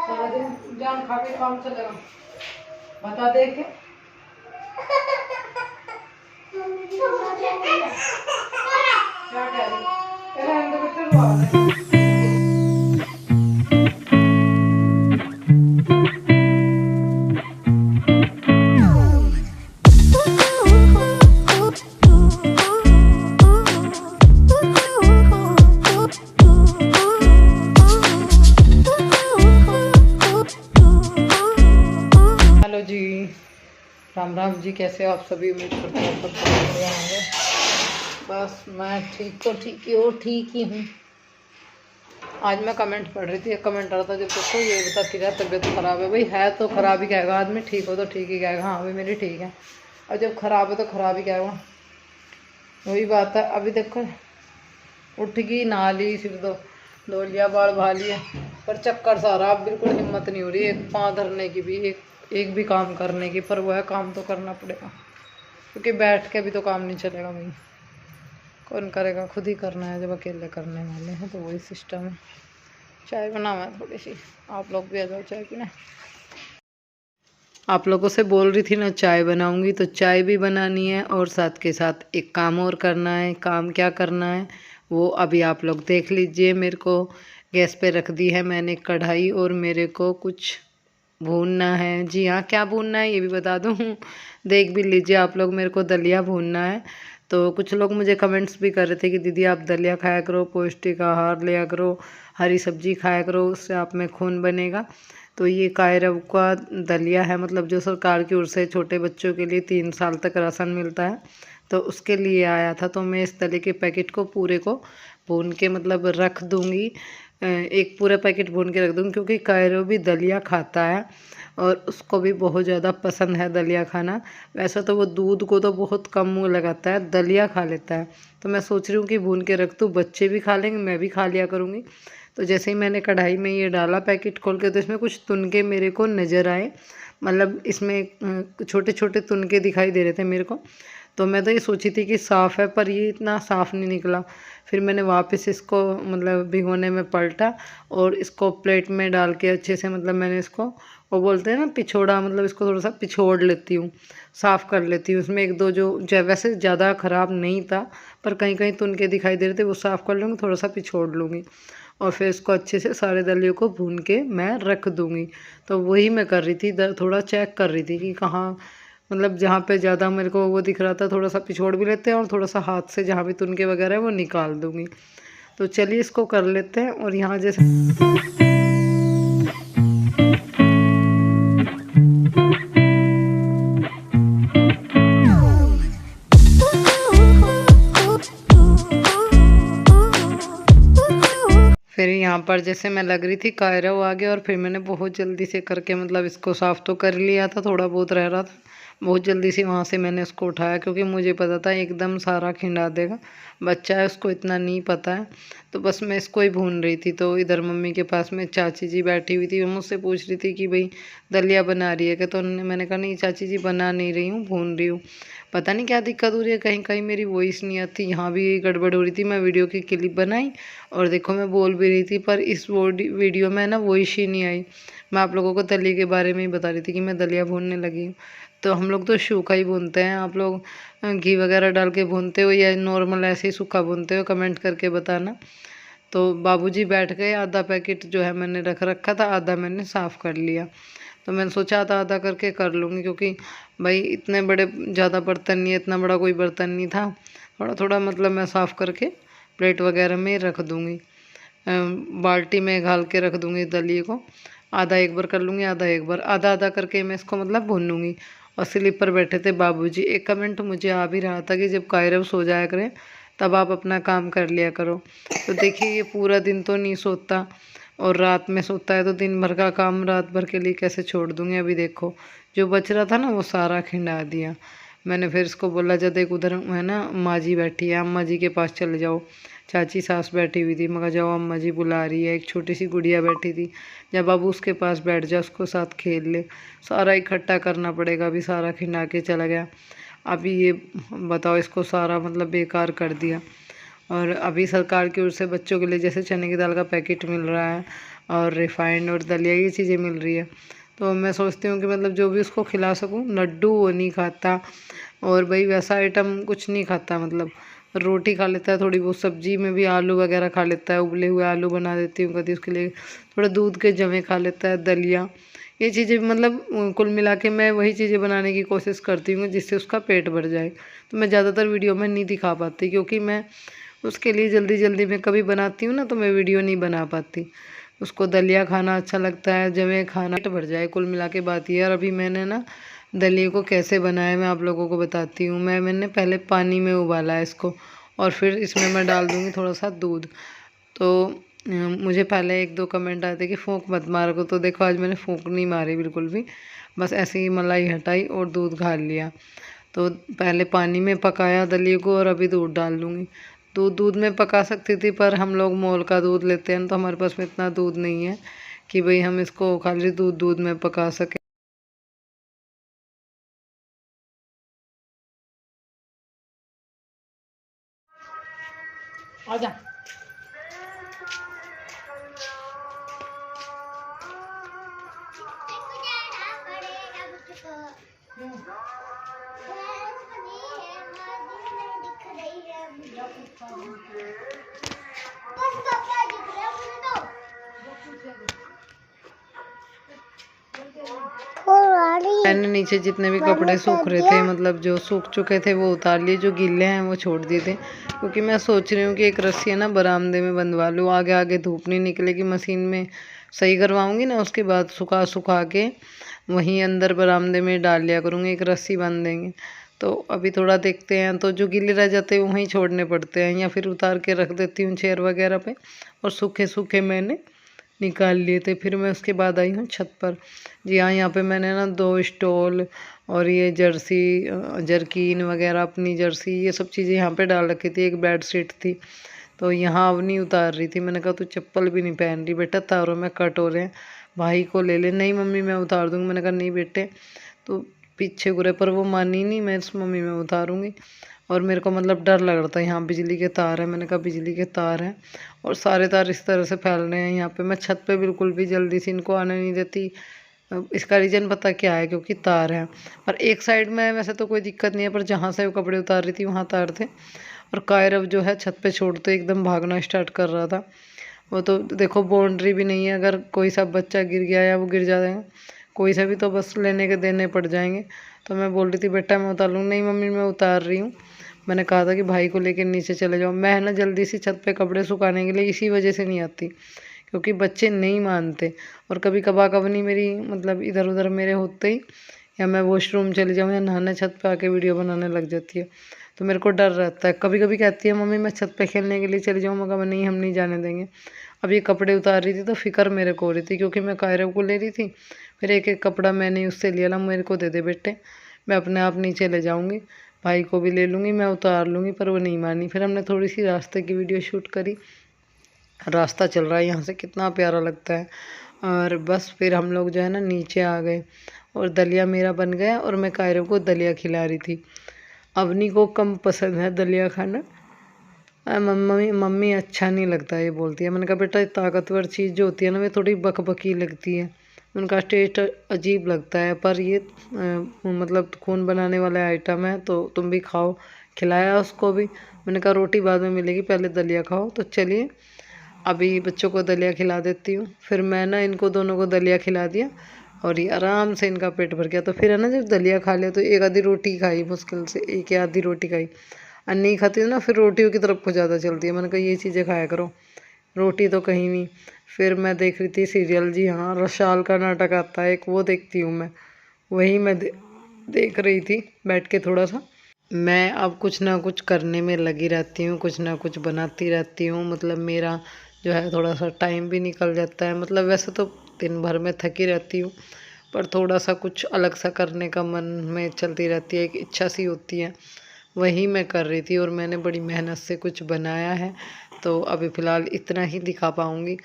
सारा दिन जान खा के काम चलेगा। बता दे के क्या कह रही? तेरे अंदर बच्चे रो आ रहे हैं। हेलो जी, राम राम जी, कैसे हो आप सभी? उम्मीद करते हैं सब बढ़िया होंगे। बस मैं ठीक ही हूँ। आज मैं कमेंट पढ़ रही थी, एक कमेंट आ रहा था जब देखो ये बता कि तबीयत ख़राब है। भाई है तो ख़राब ही कहेगा आदमी, ठीक हो तो ठीक ही कहेगा हाँ भाई मेरी ठीक है, और जब ख़राब है तो ख़राब ही कहेगा। वही बात है। अभी देखो उठ गई, नहा ली, सिर धो लिया, बाल बहा लिए, पर चक्कर सारा, अब बिल्कुल हिम्मत नहीं हो रही एक पाँव धरने की भी, एक भी काम करने की। पर वो है, काम तो करना पड़ेगा क्योंकि बैठ के भी तो काम नहीं चलेगा भाई। कौन करेगा, खुद ही करना है। जब अकेले करने वाले हैं तो वही सिस्टम है। चाय बनावा है थोड़ी सी, आप लोग भी आ जाओ चाय पीने। आप लोगों से बोल रही थी ना चाय बनाऊंगी, तो चाय भी बनानी है और साथ के साथ एक काम और करना है। काम क्या करना है वो अभी आप लोग देख लीजिए। मेरे को गैस पे रख दी है मैंने कढ़ाई, और मेरे को कुछ भूनना है। जी हाँ, क्या भूनना है ये भी बता दूँ। देख भी लीजिए आप लोग, मेरे को दलिया भूनना है। तो कुछ लोग मुझे कमेंट्स भी कर रहे थे कि दीदी आप दलिया खाया करो, पौष्टिक आहार लिया करो, हरी सब्जी खाया करो, उससे आप में खून बनेगा। तो ये कायरव का दलिया है, मतलब जो सरकार की ओर से छोटे बच्चों के लिए 3 साल तक राशन मिलता है, तो उसके लिए आया था। तो मैं इस दलिया के पैकेट को पूरे को भून के मतलब रख दूँगी, एक पूरा पैकेट भून के रख दूँगी, क्योंकि कायरव भी दलिया खाता है और उसको भी बहुत ज़्यादा पसंद है दलिया खाना। वैसे तो वो दूध को तो बहुत कम मुँह लगाता है, दलिया खा लेता है। तो मैं सोच रही हूँ कि भून के रख दूँ, बच्चे भी खा लेंगे, मैं भी खा लिया करूँगी। तो जैसे ही मैंने कढ़ाई में ये डाला पैकेट खोल के, तो इसमें कुछ तुनके मेरे को नज़र आए, मतलब इसमें छोटे छोटे तुनके दिखाई दे रहे थे मेरे को। तो मैं तो ये सोची थी कि साफ़ है, पर ये इतना साफ़ नहीं निकला। फिर मैंने वापस इसको मतलब भिगोने में पलटा और इसको प्लेट में डाल के अच्छे से, मतलब मैंने इसको, वो बोलते हैं ना पिछोड़ा, मतलब इसको थोड़ा सा पिछोड़ लेती हूँ, साफ़ कर लेती हूँ। उसमें एक दो जो वैसे ज़्यादा ख़राब नहीं था, पर कहीं कहीं तुनके दिखाई दे रहे थे, वो साफ़ कर लूँगी, थोड़ा सा पिछोड़ लूँगी और फिर इसको अच्छे से सारे दलियों को भून के मैं रख दूँगी। तो वही मैं कर रही थी, थोड़ा चेक कर रही थी कि कहाँ, मतलब जहाँ पे ज़्यादा मेरे को वो दिख रहा था, थोड़ा सा पिछोड़ भी लेते हैं और थोड़ा सा हाथ से जहाँ भी तुनके वगैरह है वो निकाल दूँगी। तो चलिए इसको कर लेते हैं। और यहाँ जैसे फिर यहाँ पर जैसे मैं लग रही थी, कायरव आ गया और फिर मैंने बहुत जल्दी से करके मतलब इसको साफ़ तो कर लिया था, थोड़ा बहुत रह रहा था। बहुत जल्दी से वहाँ से मैंने उसको उठाया, क्योंकि मुझे पता था एकदम सारा खिंडा देगा। बच्चा है, उसको इतना नहीं पता है। तो बस मैं इसको ही भून रही थी। तो इधर मम्मी के पास में चाची जी बैठी हुई थी, वो मुझसे पूछ रही थी कि भाई दलिया बना रही है क्या? तो मैंने कहा नहीं चाची जी, बना नहीं रही हूँ, भून रही हूँ। पता नहीं क्या दिक्कत हो रही है, कहीं कहीं मेरी वॉइस नहीं आती। यहाँ भी गड़बड़ हो रही थी। मैं वीडियो की क्लिप बनाई और देखो मैं बोल भी रही थी, पर इस वीडियो में ना वॉइस ही नहीं आई। मैं आप लोगों को दलिया के बारे में ही बता रही थी कि मैं दलिया भूनने लगी हूँ। तो हम लोग तो सूखा ही भूनते हैं, आप लोग घी वगैरह डाल के भूनते हो या नॉर्मल ऐसे ही सूखा भूनते हो? कमेंट करके बताना। तो बाबूजी बैठ गए, आधा पैकेट जो है मैंने रख रखा था, आधा मैंने साफ़ कर लिया। तो मैंने सोचा आधा आधा करके कर लूँगी, क्योंकि भाई इतने बड़े ज़्यादा बर्तन नहीं है, इतना बड़ा कोई बर्तन नहीं था। थोड़ा थोड़ा मतलब मैं साफ़ करके प्लेट वगैरह में रख दूँगी, बाल्टी में घाल के रख दूँगी दलिए को। आधा एक बार कर लूँगी, आधा एक बार, आधा आधा करके मैं इसको मतलब भून लूँगी। और स्लीप पर बैठे थे बाबूजी। एक कमेंट मुझे आ भी रहा था कि जब कायरव सो जाया करें तब आप अपना काम कर लिया करो। तो देखिए ये पूरा दिन तो नहीं सोता और रात में सोता है, तो दिन भर का काम रात भर के लिए कैसे छोड़ दूँगी। अभी देखो जो बच रहा था ना वो सारा खिंडा दिया मैंने। फिर इसको बोला जब एक उधर है ना माँ जी बैठी है, अम्मा जी के पास चले जाओ। चाची सास बैठी हुई थी, मगर जाओ अम्मा जी बुला रही है। एक छोटी सी गुड़िया बैठी थी, जब बाबू उसके पास बैठ जा, उसको साथ खेल ले। सारा इकट्ठा करना पड़ेगा, अभी सारा खिंडा के चला गया। अभी ये बताओ, इसको सारा मतलब बेकार कर दिया। और अभी सरकार की ओर से बच्चों के लिए जैसे चने की दाल का पैकेट मिल रहा है, और रिफाइंड और दलिया ये चीज़ें मिल रही है। तो मैं सोचती हूँ कि मतलब जो भी उसको खिला सकूँ। लड्डू वो नहीं खाता और भाई वैसा आइटम कुछ नहीं खाता, मतलब रोटी खा लेता है, थोड़ी बहुत सब्जी में भी आलू वगैरह खा लेता है, उबले हुए आलू बना देती हूँ कभी उसके लिए, थोड़ा दूध के जमे खा लेता है, दलिया ये चीज़ें मतलब कुल मिला के मैं वही चीज़ें बनाने की कोशिश करती हूँ जिससे उसका पेट भर जाए। तो मैं ज़्यादातर वीडियो में नहीं दिखा पाती क्योंकि मैं उसके लिए जल्दी जल्दी में कभी बनाती हूँ ना तो मैं वीडियो नहीं बना पाती। उसको दलिया खाना अच्छा लगता है, जमे खाना पेट भर जाए, कुल मिला के बात ये है। और अभी मैंने ना दलिया को कैसे बनाया मैं आप लोगों को बताती हूँ। मैंने पहले पानी में उबाला है इसको और फिर इसमें मैं डाल दूँगी थोड़ा सा दूध। तो मुझे पहले एक दो कमेंट आए थे कि फूंक मत मार को, तो देखो आज मैंने फूंक नहीं मारी बिल्कुल भी, बस ऐसे ही मलाई हटाई और दूध घाल लिया। तो पहले पानी में पकाया दलिए को और अभी दूध डाल दूँगी। दूध दूध में पका सकती थी पर हम लोग मोल का दूध लेते हैं तो हमारे पास में इतना दूध नहीं है कि भाई हम इसको खाली दूध दूध में पका सकें। आजा मैंने नीचे जितने भी कपड़े सूख रहे थे, मतलब जो सूख चुके थे वो उतार लिए, जो गीले हैं वो छोड़ दिए थे। क्योंकि मैं सोच रही हूँ कि एक रस्सी है ना बरामदे में बंधवा लूँ, आगे आगे धूप नहीं निकलेगी, मशीन में सही करवाऊँगी ना उसके बाद सुखा सुखा के वहीं अंदर बरामदे में डाल लिया करूँगी, एक रस्सी बांध देंगे। तो अभी थोड़ा देखते हैं, तो जो गीले रह जाते हैं वहीं छोड़ने पड़ते हैं या फिर उतार के रख देती हूँ चेयर वगैरह पे। और सूखे सूखे मैंने निकाल लिए थे। फिर मैं उसके बाद आई हूँ छत पर। जी हाँ, यहाँ पे मैंने ना 2 स्टॉल और ये जर्सी जर्किन वगैरह अपनी जर्सी ये सब चीज़ें यहाँ पे डाल रखी थी। एक बेड शीट थी तो यहाँ अवनी उतार रही थी। मैंने कहा तू चप्पल भी नहीं पहन रही बेटा, तारों में कट हो रहे हैं, भाई को ले ले। नहीं मम्मी मैं उतार दूँगी। मैंने कहा नहीं बेटे, तो पीछे घुरे पर वो मानी नहीं, मैं मम्मी मैं उतारूँगी। और मेरे को मतलब डर लग रहा था, यहाँ बिजली के तार है, मैंने कहा बिजली के तार हैं और सारे तार इस तरह से फैल रहे हैं यहाँ पे। मैं छत पे बिल्कुल भी जल्दी से इनको आने नहीं देती। इसका रीज़न पता क्या है, क्योंकि तार है। पर एक साइड में वैसे तो कोई दिक्कत नहीं है, पर जहाँ से वो कपड़े उतार रही थी वहाँ तार थे। और कायरव जो है छत पे छोड़ते एकदम भागना स्टार्ट कर रहा था। वो तो देखो बाउंड्री भी नहीं है, अगर कोई सा बच्चा गिर गया या वो गिर जाएगा कोई सा भी तो बस लेने के देने पड़ जाएंगे। तो मैं बोल रही थी बेटा मैं उतार लूँगी। नहीं मम्मी मैं उतार रही हूँ। मैंने कहा था कि भाई को लेकर नीचे चले जाओ। मैं ना जल्दी से छत पे कपड़े सुखाने के लिए इसी वजह से नहीं आती, क्योंकि बच्चे नहीं मानते। और कभी कभाकभी मेरी मतलब इधर उधर मेरे होते ही, या मैं वॉशरूम चली जाऊँ या नहाने छत पे आके वीडियो बनाने लग जाती है। तो मेरे को डर रहता है। कभी कभी कहती है मम्मी मैं छत पे खेलने के लिए चली जाऊँ, मगर नहीं हम नहीं जाने देंगे। अब ये कपड़े उतार रही थी तो फिक्र मेरे को हो रही थी, क्योंकि मैं कायरव को ले रही थी। फिर एक एक कपड़ा मैंने उससे लिया ला, मेरे को दे दे बेटे, मैं अपने आप नीचे ले जाऊँगी, भाई को भी ले लूँगी, मैं उतार लूँगी। पर वो नहीं मानी। फिर हमने थोड़ी सी रास्ते की वीडियो शूट करी। रास्ता चल रहा है यहाँ से, कितना प्यारा लगता है। और बस फिर हम लोग जो है ना नीचे आ गए और दलिया मेरा बन गया और मैं कायरव को दलिया खिला रही थी। अवनी को कम पसंद है दलिया खाना। मम्मी मम्मी अच्छा नहीं लगता ये बोलती है। मैंने कहा बेटा ताकतवर चीज़ जो होती है ना वे थोड़ी बकबकी लगती है, उनका टेस्ट अजीब लगता है। पर ये मतलब खून बनाने वाला आइटम है तो तुम भी खाओ। खिलाया उसको भी। मैंने कहा रोटी बाद में मिलेगी, पहले दलिया खाओ। तो चलिए अभी बच्चों को दलिया खिला देती हूँ। फिर मैं ना इनको दोनों को दलिया खिला दिया और ये आराम से इनका पेट भर गया। तो फिर है ना जब दलिया खा लिया तो एक आधी रोटी खाई, मुश्किल से एक या आधी रोटी खाई। और नहीं खाती ना फिर रोटियों की तरफ को ज़्यादा चलती है। मैंने कहा ये चीज़ें खाया करो, रोटी तो कहीं नहीं। फिर मैं देख रही थी सीरियल। जी हाँ, रशाल का नाटक आता है एक, वो देखती हूँ मैं। वही मैं देख रही थी बैठ के थोड़ा सा। मैं अब कुछ ना कुछ करने में लगी रहती हूँ, कुछ ना कुछ बनाती रहती हूँ। मतलब मेरा जो है थोड़ा सा टाइम भी निकल जाता है। मतलब वैसे तो दिन भर में थकी रहती हूँ, पर थोड़ा सा कुछ अलग सा करने का मन में चलती रहती है, एक इच्छा सी होती है। वही मैं कर रही थी और मैंने बड़ी मेहनत से कुछ बनाया है। तो अभी फ़िलहाल इतना ही दिखा पाऊँगी।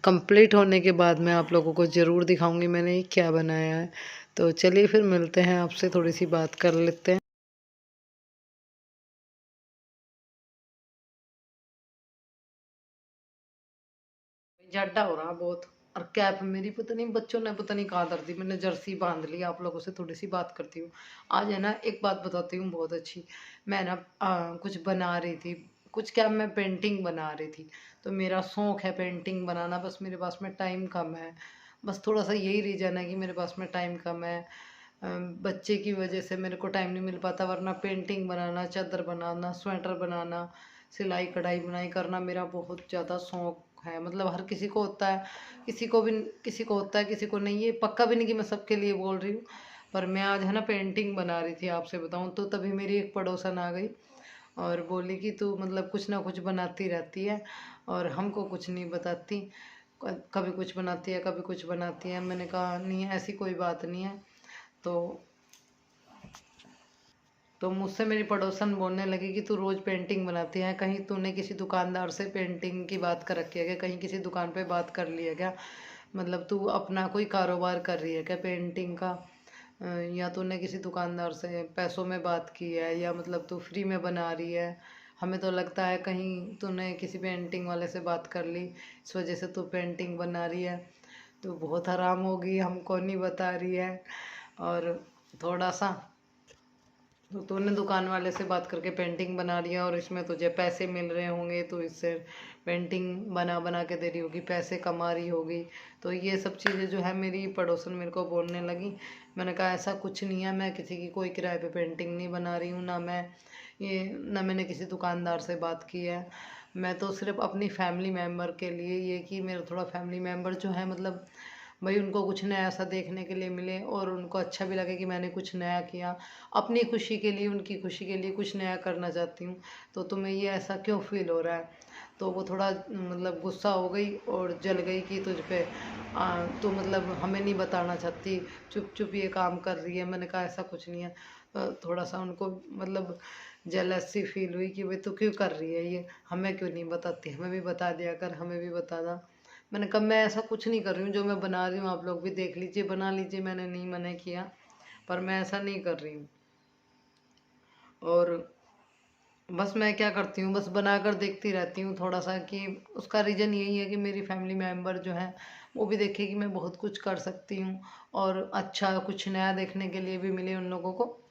कंप्लीट होने के बाद मैं आप लोगों को ज़रूर दिखाऊँगी मैंने ये क्या बनाया है। तो चलिए फिर मिलते हैं, आपसे थोड़ी सी बात कर लेते हैं। झड्डा हो रहा बहुत। और कैप मेरी पता नहीं बच्चों ने पता नहीं कहाँ धर दी, मैंने जर्सी बांध ली। आप लोगों से थोड़ी सी बात करती हूँ आज, है ना। एक बात बताती हूँ बहुत अच्छी। मैं ना कुछ बना रही थी, कुछ क्या, मैं पेंटिंग बना रही थी। तो मेरा शौक़ है पेंटिंग बनाना, बस मेरे पास में टाइम कम है। बस थोड़ा सा यही रीज़न है कि मेरे पास में टाइम कम है। बच्चे की वजह से मेरे को टाइम नहीं मिल पाता, वरना पेंटिंग बनाना, चादर बनाना, स्वेटर बनाना, सिलाई कढ़ाई बुनाई करना मेरा बहुत ज़्यादा शौक़ है। मतलब हर किसी को होता है, किसी को होता है, किसी को नहीं। ये पक्का भी नहीं कि मैं सबके लिए बोल रही हूँ। पर मैं आज, है ना, पेंटिंग बना रही थी आपसे बताऊँ तो, तभी मेरी एक पड़ोसन आ गई और बोली कि तू मतलब कुछ ना कुछ बनाती रहती है और हमको कुछ नहीं बताती। कभी कुछ बनाती है, कभी कुछ बनाती है। मैंने कहा नहीं, ऐसी कोई बात नहीं है। तो मुझसे मेरी पड़ोसन बोलने लगी कि तू रोज़ पेंटिंग बनाती है, कहीं तूने किसी दुकानदार से पेंटिंग की बात कर रखी है क्या, कहीं किसी दुकान पे बात कर ली है क्या, मतलब तू अपना कोई कारोबार कर रही है क्या पेंटिंग का, या तूने किसी दुकानदार से पैसों में बात की है, या मतलब तू फ्री में बना रही है। हमें तो लगता है कहीं तूने किसी पेंटिंग वाले से बात कर ली, इस वजह से तू पेंटिंग बना रही है। तो बहुत हराम होगी, हमको नहीं बता रही है। और थोड़ा सा तो तूने दुकान वाले से बात करके पेंटिंग बना लिया और इसमें तुझे पैसे मिल रहे होंगे, तो इससे पेंटिंग बना बना के दे रही होगी, पैसे कमा रही होगी। तो ये सब चीज़ें जो है मेरी पड़ोसन मेरे को बोलने लगी। मैंने कहा ऐसा कुछ नहीं है, मैं किसी की कोई किराए पे पेंटिंग नहीं बना रही हूँ, ना मैंने किसी दुकानदार से बात की है। मैं तो सिर्फ अपनी फैमिली मेम्बर के लिए, ये कि मेरा थोड़ा फैमिली मेम्बर जो है, मतलब भाई उनको कुछ नया ऐसा देखने के लिए मिले और उनको अच्छा भी लगे कि मैंने कुछ नया किया। अपनी खुशी के लिए, उनकी खुशी के लिए कुछ नया करना चाहती हूँ। तो तुम्हें ये ऐसा क्यों फील हो रहा है। तो वो थोड़ा मतलब गुस्सा हो गई और जल गई कि तुझ पे तो मतलब हमें नहीं बताना चाहती, चुप चुप ये काम कर रही है। मैंने कहा ऐसा कुछ नहीं है। थोड़ा सा उनको मतलब जेलस सी फील हुई कि भाई तू क्यों कर रही है ये, हमें क्यों नहीं बताती, हमें भी बता दिया कर, हमें भी बता दा। मैंने कहा मैं ऐसा कुछ नहीं कर रही हूँ, जो मैं बना रही हूँ आप लोग भी देख लीजिए, बना लीजिए, मैंने नहीं मना किया, पर मैं ऐसा नहीं कर रही हूँ। और बस मैं क्या करती हूँ, बस बनाकर देखती रहती हूँ थोड़ा सा, कि उसका रीज़न यही है कि मेरी फैमिली मेम्बर जो है वो भी देखे कि मैं बहुत कुछ कर सकती हूँ और अच्छा कुछ नया देखने के लिए भी मिले उन लोगों को।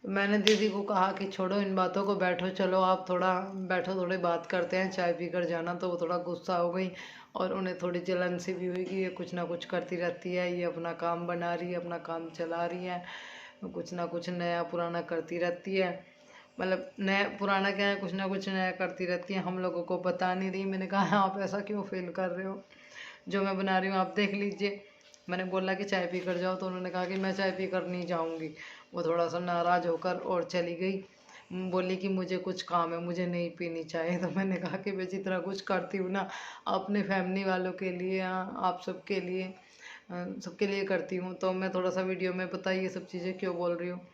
मैंने दीदी को कहा कि छोड़ो इन बातों को, बैठो, चलो आप थोड़ा बैठो, थोड़ी बात करते हैं, चाय पी कर जाना। तो वो थोड़ा गुस्सा हो गई और उन्हें थोड़ी जलन सी भी हुई कि ये कुछ ना कुछ करती रहती है, ये अपना काम बना रही है, अपना काम चला रही है, कुछ ना कुछ नया पुराना करती रहती है। मतलब नया पुराना क्या है, कुछ ना कुछ नया करती रहती है, हम लोगों को बता नहीं रही। मैंने कहा आप ऐसा क्यों फील कर रहे हो, जो मैं बना रही हूँ आप देख लीजिए। मैंने बोला कि चाय पी कर जाओ, तो उन्होंने कहा कि मैं चाय पी कर नहीं जाऊँगी। वो थोड़ा सा नाराज़ होकर और चली गई, बोली कि मुझे कुछ काम है, मुझे नहीं पीनी चाय। तो मैंने कहा कि मैं जितना कुछ करती हूँ ना अपने फैमिली वालों के लिए, आप सबके लिए, सबके लिए करती हूँ। तो मैं थोड़ा सा वीडियो में पता ये सब चीज़ें क्यों बोल रही हूँ,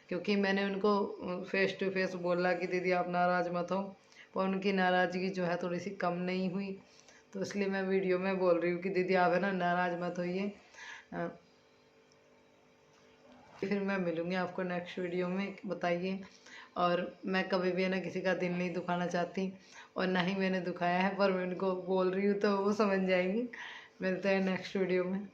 क्योंकि मैंने उनको फेस टू फेस बोला कि दीदी आप नाराज़ मत हो, पर उनकी नाराज़गी जो है थोड़ी सी कम नहीं हुई। तो इसलिए मैं वीडियो में बोल रही हूँ कि दीदी आप, है ना, नाराज़ मत होइए। फिर मैं मिलूँगी आपको नेक्स्ट वीडियो में, बताइए। और मैं कभी भी, है ना, किसी का दिल नहीं दुखाना चाहती और ना ही मैंने दुखाया है, पर मैं उनको बोल रही हूँ तो वो समझ जाएंगी। मिलते हैं नेक्स्ट वीडियो में।